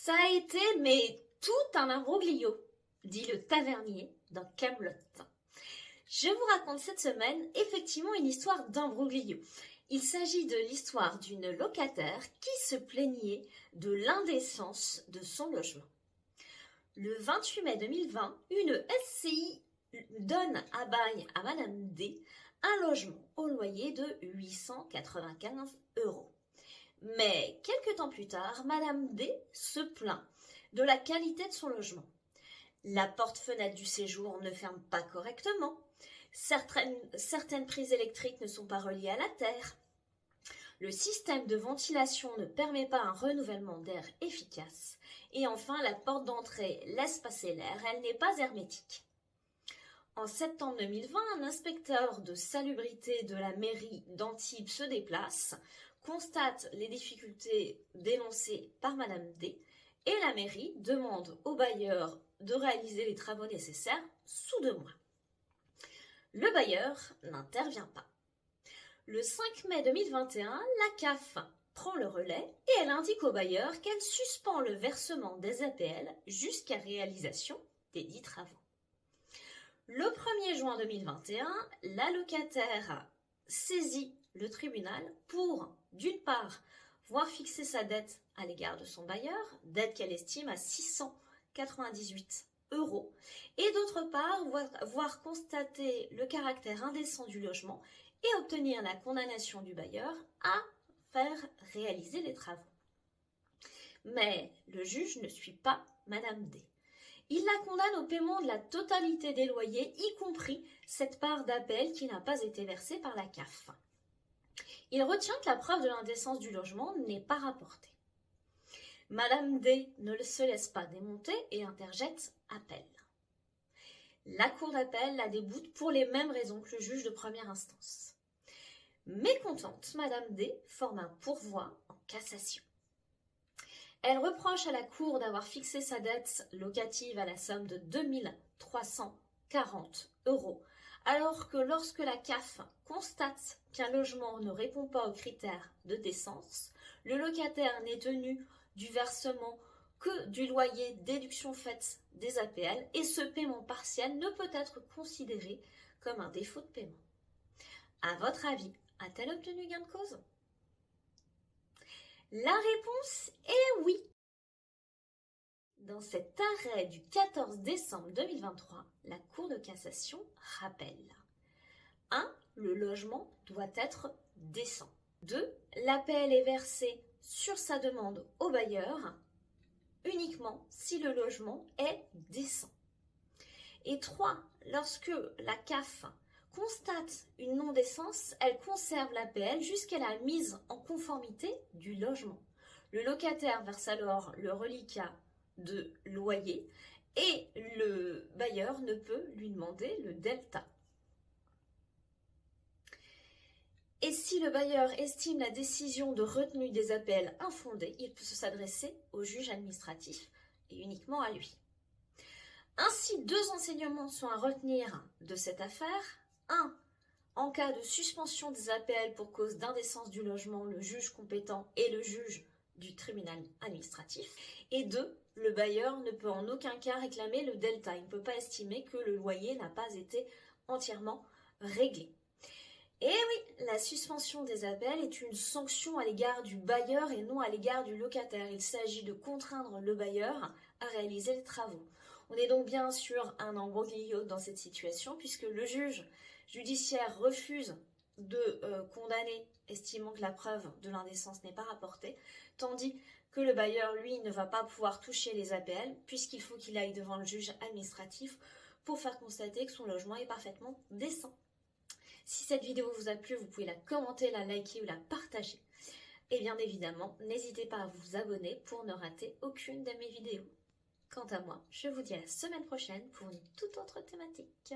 Ça a été, mais tout un imbroglio, dit le tavernier dans Camelot. Je vous raconte cette semaine effectivement une histoire d'imbroglio. Il s'agit de l'histoire d'une locataire qui se plaignait de l'indécence de son logement. Le 28 mai 2020, une SCI donne à bail à Madame D un logement au loyer de 895 €. Mais quelques temps plus tard, Madame D se plaint de la qualité de son logement. La porte-fenêtre du séjour ne ferme pas correctement. Certaines prises électriques ne sont pas reliées à la terre. Le système de ventilation ne permet pas un renouvellement d'air efficace. Et enfin, la porte d'entrée laisse passer l'air, elle n'est pas hermétique. En septembre 2020, un inspecteur de salubrité de la mairie d'Antibes se déplace, constate les difficultés dénoncées par Madame D et la mairie demande au bailleur de réaliser les travaux nécessaires sous 2 mois. Le bailleur n'intervient pas. Le 5 mai 2021, la CAF prend le relais et elle indique au bailleur qu'elle suspend le versement des APL jusqu'à réalisation des dits travaux. Le 1er juin 2021, la locataire saisit le tribunal pour, d'une part, voir fixer sa dette à l'égard de son bailleur, dette qu'elle estime à 698 €, et d'autre part, voir constater le caractère indécent du logement et obtenir la condamnation du bailleur à faire réaliser les travaux. Mais le juge ne suit pas Madame D. Il la condamne au paiement de la totalité des loyers, y compris cette part d'appel qui n'a pas été versée par la CAF. Il retient que la preuve de l'indécence du logement n'est pas rapportée. Madame D ne se laisse pas démonter et interjette appel. La cour d'appel la déboute pour les mêmes raisons que le juge de première instance. Mécontente, Madame D forme un pourvoi en cassation. Elle reproche à la cour d'avoir fixé sa dette locative à la somme de 2 340 €, alors que lorsque la CAF constate qu'un logement ne répond pas aux critères de décence, le locataire n'est tenu du versement que du loyer, déduction faite des APL, et ce paiement partiel ne peut être considéré comme un défaut de paiement. À votre avis, a-t-elle obtenu gain de cause ? La réponse est oui. Dans cet arrêt du 14 décembre 2023, la Cour de cassation rappelle 1. Le logement doit être décent. 2. L'APL est versée sur sa demande au bailleur uniquement si le logement est décent. Et 3. Lorsque la CAF constate une non-décence, elle conserve l'APL jusqu'à la mise en conformité du logement. Le locataire verse alors le reliquat de loyer et le bailleur ne peut lui demander le delta. Et si le bailleur estime la décision de retenue des APL infondée, il peut s'adresser au juge administratif et uniquement à lui. Ainsi, 2 enseignements sont à retenir de cette affaire. 1. En cas de suspension des APL pour cause d'indécence du logement, le juge compétent est le juge du tribunal administratif. Et 2. Le bailleur ne peut en aucun cas réclamer le delta. Il ne peut pas estimer que le loyer n'a pas été entièrement réglé. Et oui, la suspension des APL est une sanction à l'égard du bailleur et non à l'égard du locataire. Il s'agit de contraindre le bailleur à réaliser les travaux. On est donc bien sur un imbroglio dans cette situation puisque le juge judiciaire refuse de condamner, estimant que la preuve de l'indécence n'est pas rapportée, tandis que le bailleur, lui, ne va pas pouvoir toucher les APL puisqu'il faut qu'il aille devant le juge administratif pour faire constater que son logement est parfaitement décent. Si cette vidéo vous a plu, vous pouvez la commenter, la liker ou la partager. Et bien évidemment, n'hésitez pas à vous abonner pour ne rater aucune de mes vidéos. Quant à moi, je vous dis à la semaine prochaine pour une toute autre thématique.